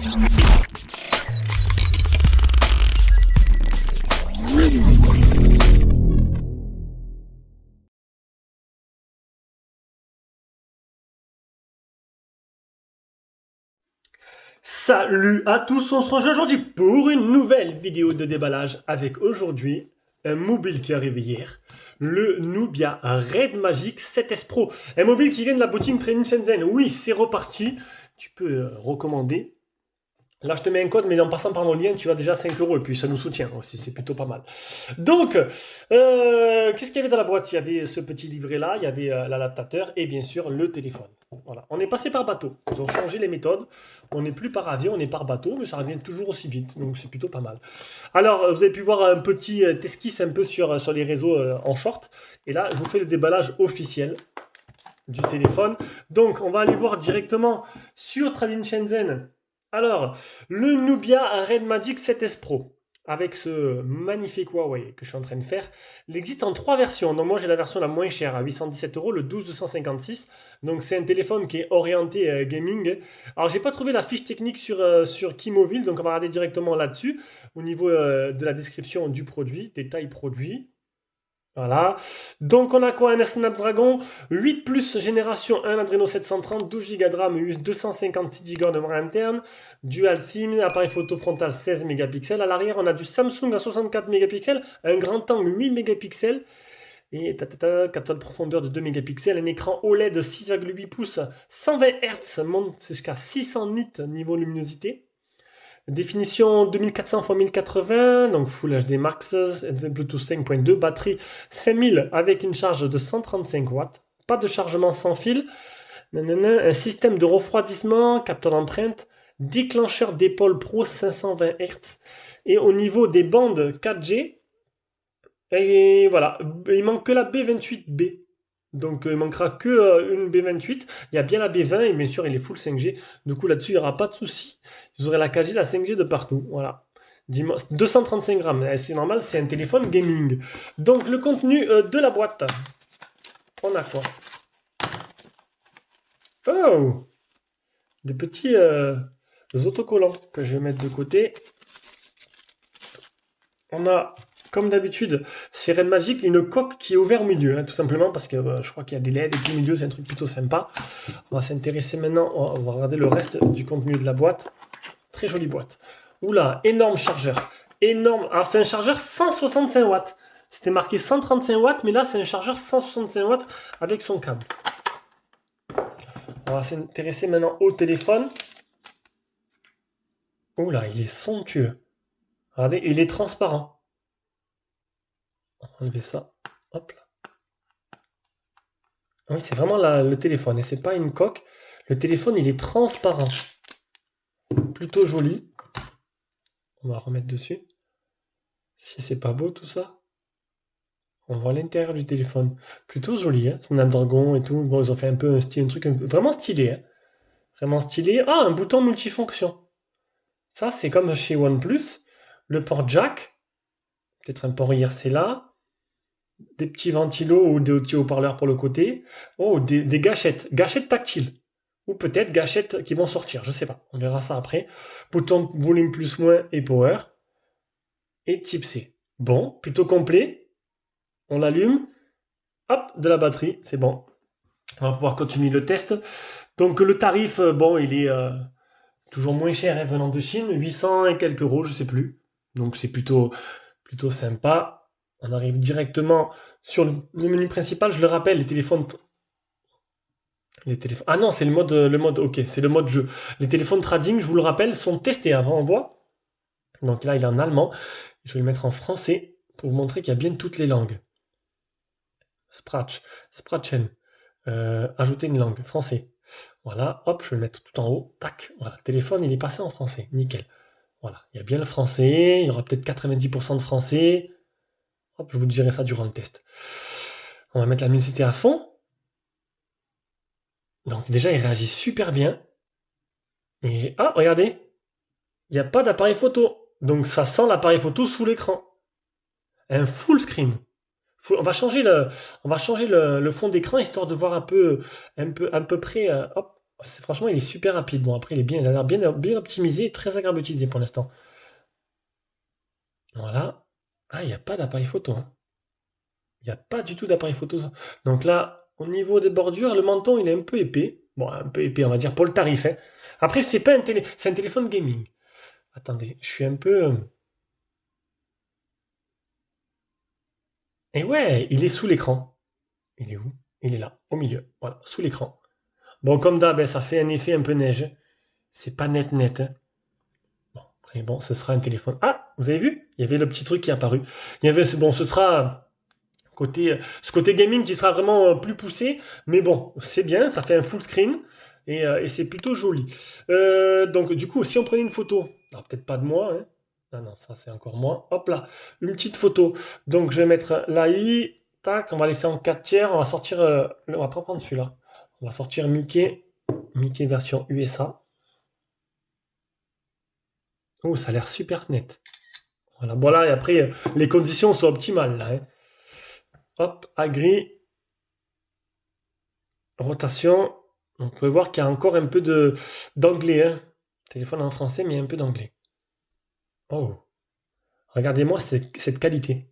Salut à tous, on se rejoint aujourd'hui pour une nouvelle vidéo de déballage avec aujourd'hui un mobile qui est arrivé hier, le Nubia Red Magic 7S Pro. Un mobile qui vient de la boutique Training Shenzhen. Oui, c'est reparti. Tu peux recommander. Là, je te mets un code, mais en passant par mon lien, tu as déjà 5 € et puis ça nous soutient aussi, c'est plutôt pas mal. Donc, qu'est-ce qu'il y avait dans la boîte? Il y avait ce petit livret-là, il y avait l'adaptateur et bien sûr le téléphone. Voilà. On est passé par bateau. Ils ont changé les méthodes. On n'est plus par avion, on est par bateau, mais ça revient toujours aussi vite. Donc, c'est plutôt pas mal. Alors, vous avez pu voir un petit esquisse un peu sur les réseaux en short. Et là, je vous fais le déballage officiel du téléphone. Donc, on va aller voir directement sur Trading Shenzhen. Alors, le Nubia Red Magic 7S Pro, avec ce magnifique Huawei que je suis en train de faire, il existe en 3 versions. Donc moi j'ai la version la moins chère à 817 €, le 12256. Donc c'est un téléphone qui est orienté gaming. Alors j'ai pas trouvé la fiche technique sur Keymovil, donc on va regarder directement là-dessus, au niveau de la description du produit, détail produit. Voilà. Donc on a quoi? Un Snapdragon 8 Plus génération 1, Adreno 730, 12 Go de RAM, 256 Go de mémoire interne, Dual SIM, appareil photo frontal 16 mégapixels. À l'arrière, on a du Samsung à 64 mégapixels, un grand angle 8 mégapixels et capteur de profondeur de 2 mégapixels, un écran OLED 6,8 pouces, 120 Hz, monte jusqu'à 600 nits niveau luminosité. Définition 2400 x 1080, donc Full HD Max, Bluetooth 5.2, batterie 5000 avec une charge de 135 watts, pas de chargement sans fil, un système de refroidissement, capteur d'empreinte, déclencheur d'épaule Pro 520 Hz, et au niveau des bandes 4G, et voilà, il manque que la B28B. Donc il manquera que une B28. Il y a bien la B20 et bien sûr il est full 5G. Du coup là-dessus il n'y aura pas de souci. Vous aurez la 4G, la 5G de partout. Voilà. 235 grammes. C'est normal, c'est un téléphone gaming. Donc le contenu de la boîte. On a quoi? Oh! Des petits autocollants que je vais mettre de côté. On a, comme d'habitude, c'est Red Magic, une coque qui est ouverte au milieu, hein, tout simplement parce que je crois qu'il y a des LED et tout au milieu, c'est un truc plutôt sympa. On va s'intéresser maintenant, on va regarder le reste du contenu de la boîte. Très jolie boîte. Oula, énorme chargeur. Énorme. Alors c'est un chargeur 165 watts. C'était marqué 135 watts, mais là c'est un chargeur 165 watts avec son câble. On va s'intéresser maintenant au téléphone. Oula, il est somptueux. Regardez, il est transparent. On va enlever ça. Hop là. Oui, c'est vraiment le téléphone et c'est pas une coque. Le téléphone, il est transparent. Plutôt joli. On va remettre dessus. Si c'est pas beau tout ça. On voit l'intérieur du téléphone. Plutôt joli, hein. Snapdragon et tout. Bon, ils ont fait un peu un style, un truc vraiment stylé, hein. Vraiment stylé. Ah, un bouton multifonction. Ça, c'est comme chez OnePlus. Le port jack. Peut-être un port IRC là. Des petits ventilos ou des petits haut-parleurs pour le côté. Oh, des gâchettes. Gâchettes tactiles. Ou peut-être gâchettes qui vont sortir. Je sais pas. On verra ça après. Bouton volume plus moins et power. Et type C. Bon, plutôt complet. On l'allume. Hop, de la batterie. C'est bon. On va pouvoir continuer le test. Donc le tarif, bon, il est toujours moins cher, hein, venant de Chine. 800 et quelques euros, je sais plus. Donc c'est plutôt sympa. On arrive directement sur le menu principal. Je le rappelle, les téléphones. Ah non, c'est le mode. Ok, c'est le mode jeu. Les téléphones trading, je vous le rappelle, sont testés avant envoi. Donc là, il est en allemand. Je vais le mettre en français pour vous montrer qu'il y a bien toutes les langues. Sprachen. Ajouter une langue, français. Voilà, hop, je vais le mettre tout en haut. Tac, voilà, le téléphone, il est passé en français. Nickel. Voilà, il y a bien le français. Il y aura peut-être 90% de français. Hop, je vous dirai ça durant le test. On va mettre la luminosité à fond. Donc déjà, il réagit super bien. Et ah, regardez, il n'y a pas d'appareil photo. Donc ça sent l'appareil photo sous l'écran. Un full screen. On va changer le fond d'écran histoire de voir un peu près. Hop. Franchement, il est super rapide. Bon, après, il a l'air bien optimisé et très agréable à utiliser pour l'instant. Voilà. Ah, il n'y a pas d'appareil photo, hein. Il n'y a pas du tout d'appareil photo. Donc là, au niveau des bordures, le menton, il est un peu épais. Bon, un peu épais, on va dire, pour le tarif, hein. Après, c'est pas un c'est un téléphone gaming. Attendez, je suis un peu. Et ouais, il est sous l'écran. Il est où? Il est là, au milieu. Voilà, sous l'écran. Bon, comme d'hab, hein, ça fait un effet un peu neige. C'est pas net net, hein. Bon, après, bon, ce sera un téléphone. Ah, vous avez vu? Il y avait le petit truc qui est apparu. Il y avait, bon, ce sera ce côté gaming qui sera vraiment plus poussé. Mais bon, c'est bien, ça fait un full screen et c'est plutôt joli. Donc, du coup, si on prenait une photo, alors peut-être pas de moi, hein. Ah non, ça c'est encore moi. Hop là, une petite photo. Donc, je vais mettre l'AI. Tac, on va laisser en 4 tiers. On va sortir. On va pas prendre celui-là. On va sortir Mickey. Mickey version USA. Oh, ça a l'air super net. Voilà, voilà, et après, les conditions sont optimales là, hein. Hop, agree, rotation. On peut voir qu'il y a encore un peu d'anglais, hein. Téléphone en français, mais il y a un peu d'anglais. Oh, regardez-moi cette qualité.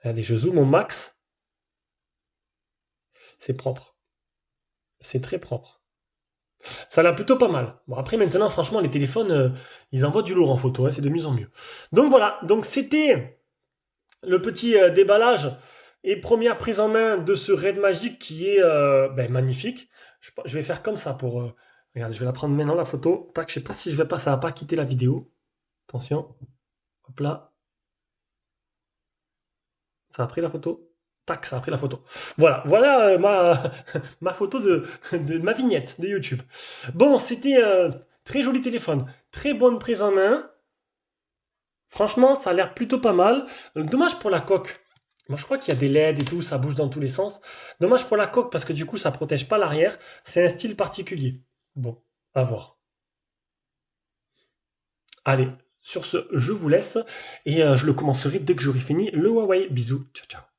Regardez, je zoome au max. C'est propre. C'est très propre. Ça a l'air plutôt pas mal. Bon, après, maintenant, franchement, les téléphones, ils envoient du lourd en photo, hein, c'est de mieux en mieux. Donc voilà, donc c'était le petit déballage et première prise en main de ce raid magique qui est magnifique. Je vais faire comme ça pour. Regarde, je vais la prendre maintenant la photo. Tac, je sais pas si je vais pas, ça va pas quitter la vidéo. Attention. Hop là. Ça a pris la photo. Tac, ça a pris la photo. Voilà, voilà ma photo de ma vignette de YouTube. Bon, c'était très joli téléphone, très bonne prise en main. Franchement, ça a l'air plutôt pas mal. Dommage pour la coque. Moi, je crois qu'il y a des LED et tout, ça bouge dans tous les sens. Dommage pour la coque parce que du coup, ça protège pas l'arrière. C'est un style particulier. Bon, à voir. Allez, sur ce, je vous laisse et je le commencerai dès que j'aurai fini le Huawei. Bisous, ciao ciao.